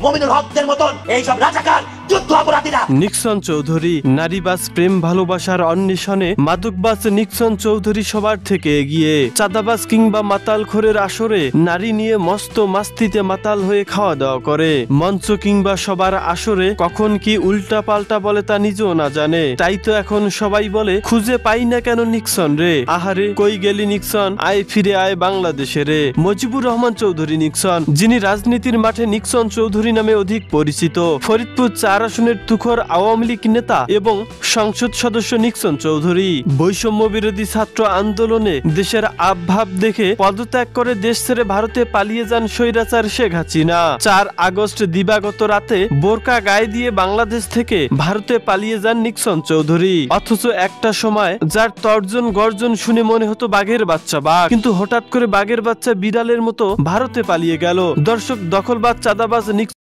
মুমিনুল হকদের মতন এইসব রাজাকার যুদ্ধ অপরাধীরা। নিক্সন চৌধুরী নারীবাজ প্রেম ভালোবাসার অন্বেষণে মাদকবাজ নিক্সন চৌধুরী সবার থেকে এগিয়ে। চাঁদাবাজ কিংবা মাতালখোরের আসরে নারী নিয়ে মস্ত মাস্তিতে মাতাল হয়ে খাওয়া দাওয়া করে। মঞ্চ কিংবা সবার আসরে কখন কি উল্টা পাল্টা বলে তা নিজেও না জানে। তাই তো এখন সবাই বলে খুঁজে পাই না কেন নিক্সন রে। আহারে কই গেলি নিক্সন, আয় ফিরে আয় বাংলাদেশে রে। মুজিবুর রহমান চৌধুরী নিক্সন, যিনি রাজনীতির মাঠে নিক্সন চৌধুরী নামে অধিক পরিচিত। ফরিদপুর 4 আসনের তুখোর আওয়ামী লীগ নেতা এবং সংসদ সদস্য নিক্সন চৌধুরী বৈষম্য বিরোধী ছাত্র আন্দোলনে দেশের আবভাব দেখে পদত্যাগ করে দেশ ছেড়ে ভারতে পালিয়ে যান স্বৈরাচার শেখ হাসিনা। 4 আগস্ট দিবাগত রাতে বোরকা গায়ে দিয়ে বাংলাদেশ থেকে ভারতে পালিয়ে যান নিক্সন চৌধুরী। অথচ একটা সময় যার তর্জন গর্জন শুনে মনে হতো বাঘের বাচ্চা বাঘ, কিন্তু হঠাৎ করে বাঘের বাচ্চা বিড়ালের মতো ভারতে পালিয়ে গেল। দর্শক, দখলবাজ চাঁদাবাজ